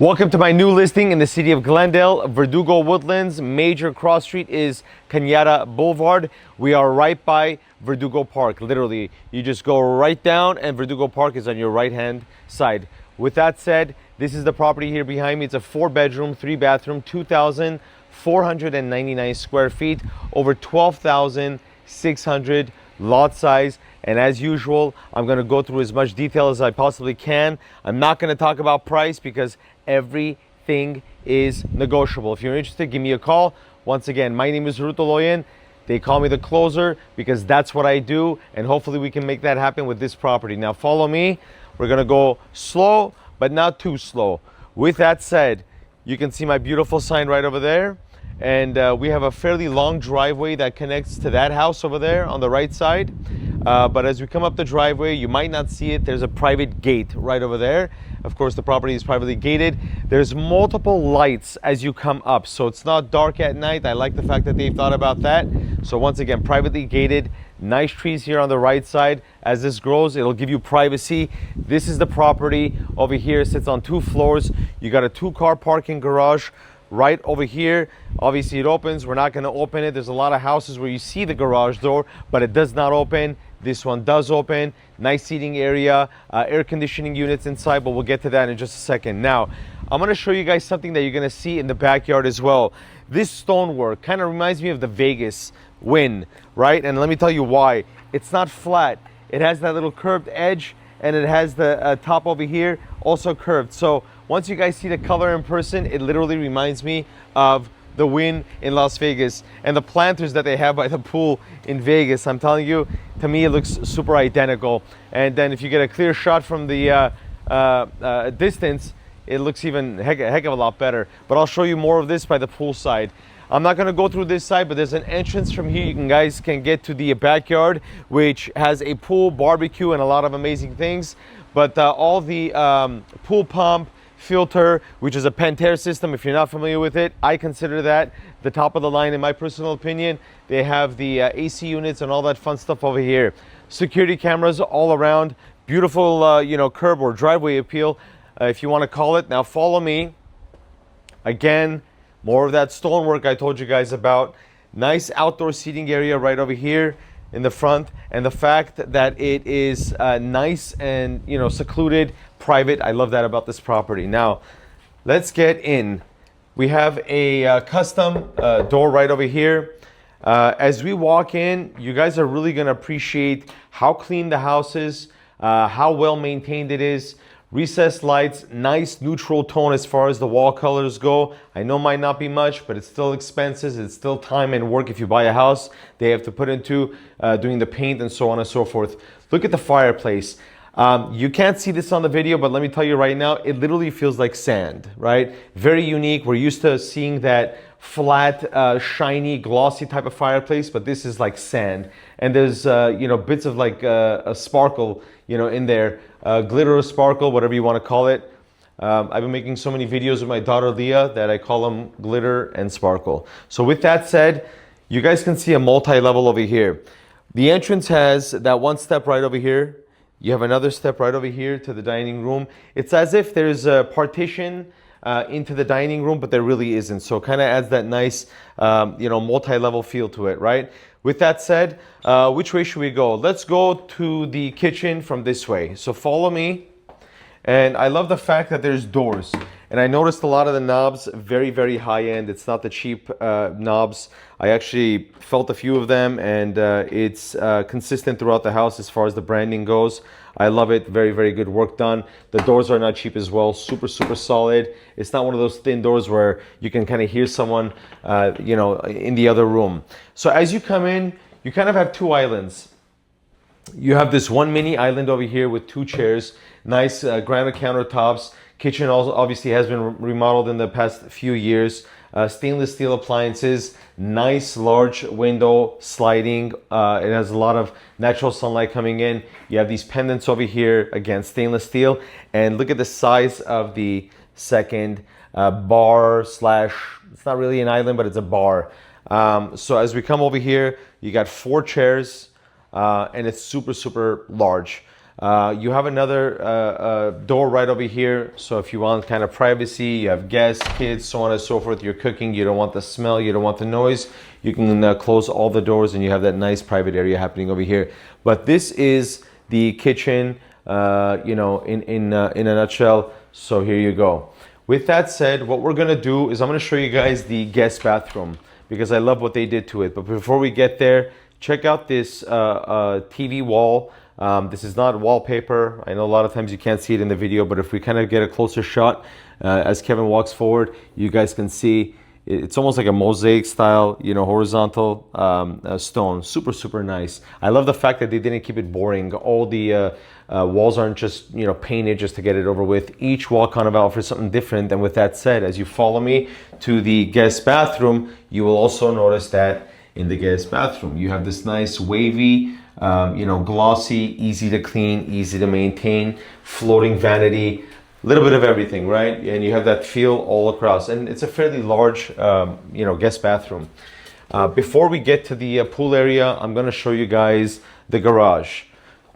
Welcome to my new listing in the city of Glendale, Verdugo Woodlands. Major cross street is Cañada Boulevard. We are right by Verdugo Park. Literally, you just go right down and Verdugo Park is on your right hand side. With that said, this is the property here behind me. It's a 4-bedroom, 3-bathroom, 2,499 square feet, over 12,600 lot size. And as usual, I'm going to go through as much detail as I possibly can. I'm not going to talk about price because everything is negotiable. If you're interested, give me a call. Once again, my name is Harout Aloyan. They call me the closer because that's what I do, and hopefully we can make that happen with this property. Now follow me. We're going to go slow, but not too slow. With that said, you can see my beautiful sign right over there. And we have a fairly long driveway that connects to that house over there on the right side. But as we come up the driveway, you might not see it. There's a private gate right over there. Of course, the property is privately gated. There's multiple lights as you come up, so it's not dark at night. I like the fact that they've thought about that. So once again, privately gated. Nice trees here on the right side. As this grows, it'll give you privacy. This is the property over here. It sits on 2 floors. You got a 2-car parking garage right over here. Obviously it opens. We're not going to open it. There's a lot of houses where you see the garage door, but it does not open. This one does open. Nice seating area, air conditioning units inside, but we'll get to that in just a second. Now, I'm going to show you guys something that you're going to see in the backyard as well. This stonework kind of reminds me of the Vegas win, right? And let me tell you why. It's not flat. It has that little curved edge, and it has the top over here also curved. So once you guys see the color in person, it literally reminds me of the win in Las Vegas and the planters that they have by the pool in Vegas. I'm telling you, to me it looks super identical. And then if you get a clear shot from the distance, it looks even heck of a lot better. But I'll show you more of this by the pool side. I'm not going to go through this side, but there's an entrance from here. You guys can get to the backyard, which has a pool, barbecue, and a lot of amazing things. But all the pool pump, filter, which is a Pentair system, if you're not familiar with it, I consider that the top of the line in my personal opinion. They have the AC units and all that fun stuff over here. Security cameras all around. Beautiful, curb or driveway appeal, if you want to call it. Now follow me. Again, more of that stonework I told you guys about. Nice outdoor seating area right over here in the front, and the fact that it is nice and secluded, private. I love that about this property. Now let's get in. We have a custom door right over here. As we walk in, you guys are really going to appreciate how clean the house is, how well maintained it is. Recessed lights, nice neutral tone as far as the wall colors go. I know might not be much, but it's still expenses. It's still time and work if you buy a house. They have to put into doing the paint and so on and so forth. Look at the fireplace. You can't see this on the video, but let me tell you right now, it literally feels like sand, right? Very unique. We're used to seeing that flat, shiny, glossy type of fireplace, but this is like sand. And there's, bits of like a sparkle, in there. Glitter or sparkle, whatever you want to call it. I've been making so many videos with my daughter Leah that I call them glitter and sparkle. So with that said, you guys can see a multi-level over here. The entrance has that one step right over here. You have another step right over here to the dining room. It's as if there's a partition into the dining room, but there really isn't. So it kind of adds that nice, multi-level feel to it, right? With that said, which way should we go? Let's go to the kitchen from this way. So follow me. And I love the fact that there's doors. And I noticed a lot of the knobs, very, very high end. It's not the cheap knobs. I actually felt a few of them, and it's consistent throughout the house as far as the branding goes. I love it. Very, very good work done. The doors are not cheap as well. Super, super solid. It's not one of those thin doors where you can kind of hear someone, in the other room. So as you come in, you kind of have 2 islands. You have this one mini island over here with 2 chairs, nice granite countertops. Kitchen also obviously has been remodeled in the past few years. Stainless steel appliances, nice large window sliding. It has a lot of natural sunlight coming in. You have these pendants over here, again, stainless steel. And look at the size of the second bar slash, it's not really an island, but it's a bar. So as we come over here, you got 4 chairs and it's super, super large. You have another door right over here. So if you want kind of privacy, you have guests, kids, so on and so forth. You're cooking, you don't want the smell, you don't want the noise. You can close all the doors and you have that nice private area happening over here. But this is the kitchen, you know, in a nutshell. So here you go. With that said, what we're gonna do is I'm gonna show you guys the guest bathroom because I love what they did to it. But before we get there, check out this TV wall. This is not wallpaper. I know a lot of times you can't see it in the video, but if we kind of get a closer shot as Kevin walks forward, you guys can see it's almost like a mosaic style, you know, horizontal stone. Super, super nice. I love the fact that they didn't keep it boring. All the walls aren't just, you know, painted just to get it over with. Each wall kind of offers something different. And with that said, as you follow me to the guest bathroom, you will also notice that in the guest bathroom, you have this nice wavy, you know, glossy, easy to clean, easy to maintain, floating vanity, a little bit of everything, right? And you have that feel all across. And it's a fairly large, you know, guest bathroom. Before we get to the pool area, I'm gonna show you guys the garage.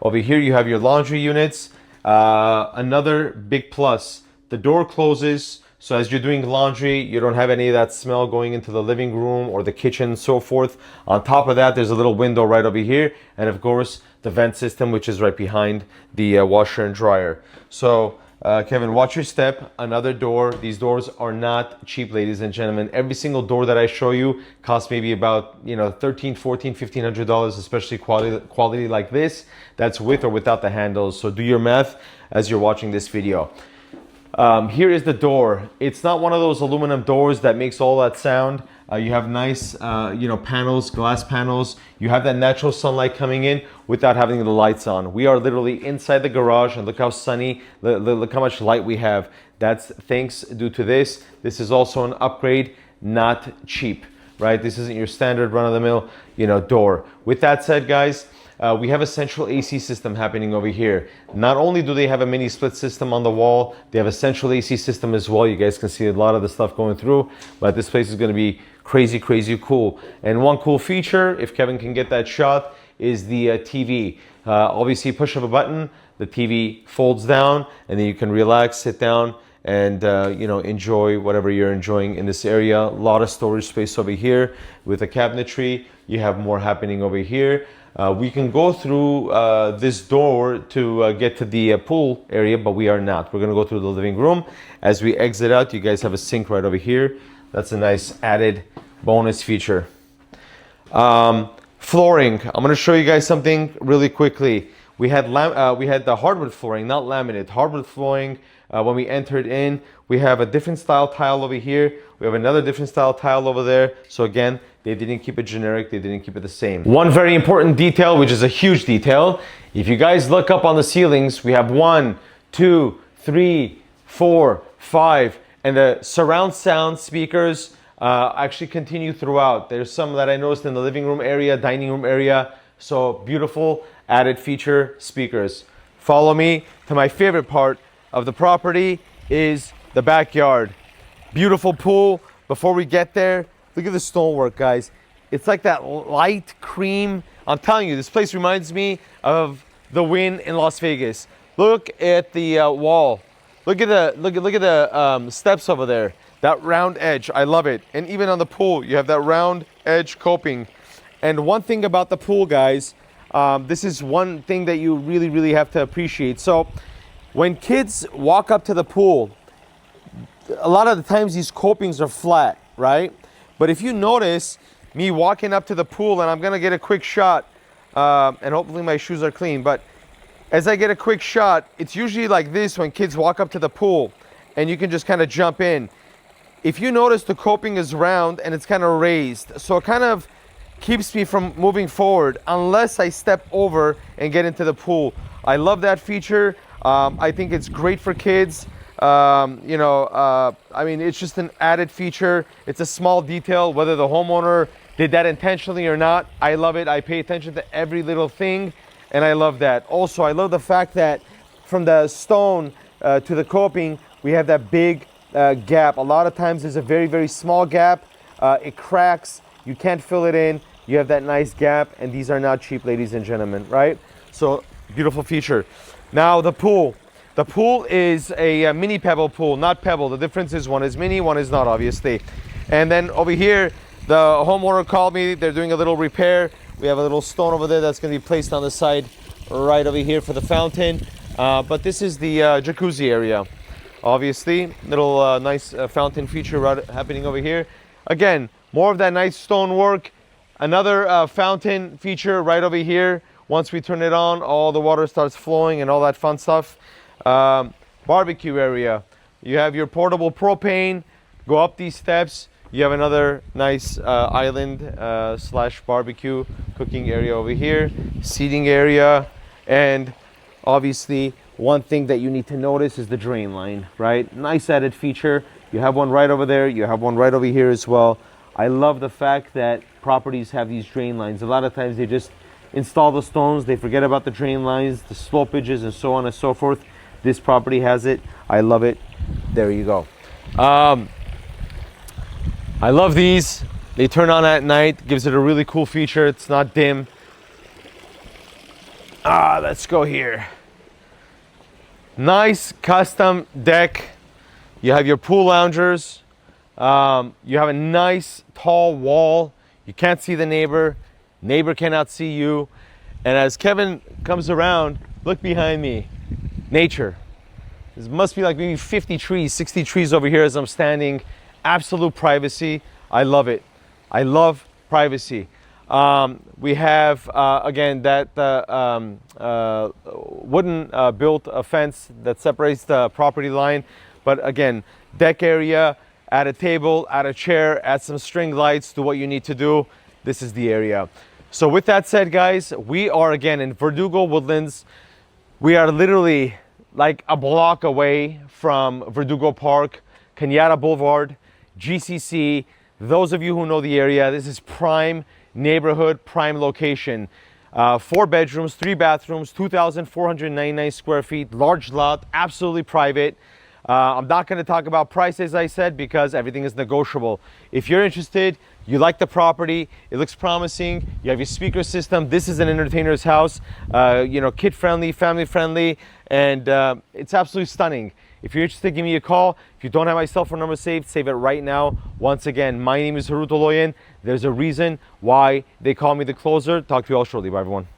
Over here, you have your laundry units. Another big plus, the door closes. So as you're doing laundry, you don't have any of that smell going into the living room or the kitchen and so forth. On top of that, there's a little window right over here. And of course, the vent system, which is right behind the washer and dryer. So Kevin, watch your step. Another door. These doors are not cheap, ladies and gentlemen. Every single door that I show you costs maybe about, you know, $1,300, $1,400, $1,500, especially quality like this. That's with or without the handles. So do your math as you're watching this video. Here is the door. It's not one of those aluminum doors that makes all that sound. You have nice, you know, panels, glass panels. You have that natural sunlight coming in without having the lights on. We are literally inside the garage, and look how sunny, look how much light we have. That's thanks due to this. This is also an upgrade, not cheap, right? This isn't your standard run-of-the-mill, you know, door. With that said, guys, we have a central AC system happening over here. Not only do they have a mini split system on the wall, they have a central AC system as well. You guys can see a lot of the stuff going through, but this place is going to be crazy, crazy cool. And one cool feature, if Kevin can get that shot, is the TV. Obviously, push of a button, the TV folds down, and then you can relax, sit down, and you know, enjoy whatever you're enjoying in this area. A lot of storage space over here with the cabinetry. You have more happening over here. We can go through this door to get to the pool area, but we are not. We're gonna go through the living room. As we exit out, you guys have a sink right over here. That's a nice added bonus feature. Flooring. I'm gonna show you guys something really quickly. We had the hardwood flooring, not laminate, hardwood flooring. When we entered in, we have a different style tile over here. We have another different style tile over there. So again, they didn't keep it generic. They didn't keep it the same. One very important detail, which is a huge detail. If you guys look up on the ceilings, we have 1, 2, 3, 4, 5, and the surround sound speakers actually continue throughout. There's some that I noticed in the living room area, dining room area. So beautiful added feature speakers. Follow me to my favorite part of the property is the backyard. Beautiful pool. Before we get there, look at the stonework, guys. It's like that light cream. I'm telling you, this place reminds me of the Wynn in Las Vegas. Look at the wall. Look at the steps over there. That round edge, I love it. And even on the pool, you have that round edge coping. And one thing about the pool, guys, this is one thing that you really, really have to appreciate. So when kids walk up to the pool, a lot of the times these copings are flat, right? But if you notice me walking up to the pool, and I'm gonna get a quick shot, and hopefully my shoes are clean, but as I get a quick shot, it's usually like this when kids walk up to the pool, and you can just kind of jump in. If you notice, the coping is round and it's kind of raised, so it kind of keeps me from moving forward unless I step over and get into the pool. I love that feature. I think it's great for kids. You know, I mean, it's just an added feature. It's a small detail, whether the homeowner did that intentionally or not. I love it. I pay attention to every little thing, and I love that. Also, I love the fact that from the stone to the coping, we have that big gap. A lot of times there's a very, very small gap. It cracks. You can't fill it in. You have that nice gap, and these are not cheap, ladies and gentlemen, right? So beautiful feature. Now the pool. The pool is a mini pebble pool, not pebble. The difference is one is mini, one is not, obviously. And then over here, the homeowner called me. They're doing a little repair. We have a little stone over there that's going to be placed on the side right over here for the fountain. But this is the jacuzzi area. Obviously, little nice fountain feature happening over here. Again, more of that nice stonework. Another fountain feature right over here. Once we turn it on, all the water starts flowing and all that fun stuff. Barbecue area. You have your portable propane. Go up these steps. You have another nice island slash barbecue cooking area over here. Seating area. And obviously, one thing that you need to notice is the drain line, right? Nice added feature. You have one right over there. You have one right over here as well. I love the fact that properties have these drain lines. A lot of times they just install the stones. They forget about the drain lines, the slopages, and so on and so forth. This property has it. I love it. There you go. I love these. They turn on at night. Gives it a really cool feature. It's not dim. Let's go here. Nice custom deck. You have your pool loungers. You have a nice tall wall. You can't see the neighbor. Neighbor cannot see you. And as Kevin comes around, look behind me. Nature. There must be like maybe 50 trees, 60 trees over here as I'm standing. Absolute privacy. I love it. I love privacy. We have, again, that wooden built fence that separates the property line. But again, deck area, add a table, add a chair, add some string lights, do what you need to do. This is the area. So with that said, guys, we are again in Verdugo Woodlands. We are literally like a block away from Verdugo Park, Cañada Boulevard, GCC. Those of you who know the area, this is prime neighborhood, prime location. 4 bedrooms, 3 bathrooms, 2,499 square feet, large lot, absolutely private. I'm not going to talk about price, as I said, because everything is negotiable. If you're interested, you like the property, it looks promising, you have your speaker system, this is an entertainer's house, you know, kid-friendly, family-friendly, and it's absolutely stunning. If you're interested, give me a call. If you don't have my cell phone number saved, save it right now. Once again, my name is Harout Aloyan. There's a reason why they call me the closer. Talk to you all shortly. Bye, everyone.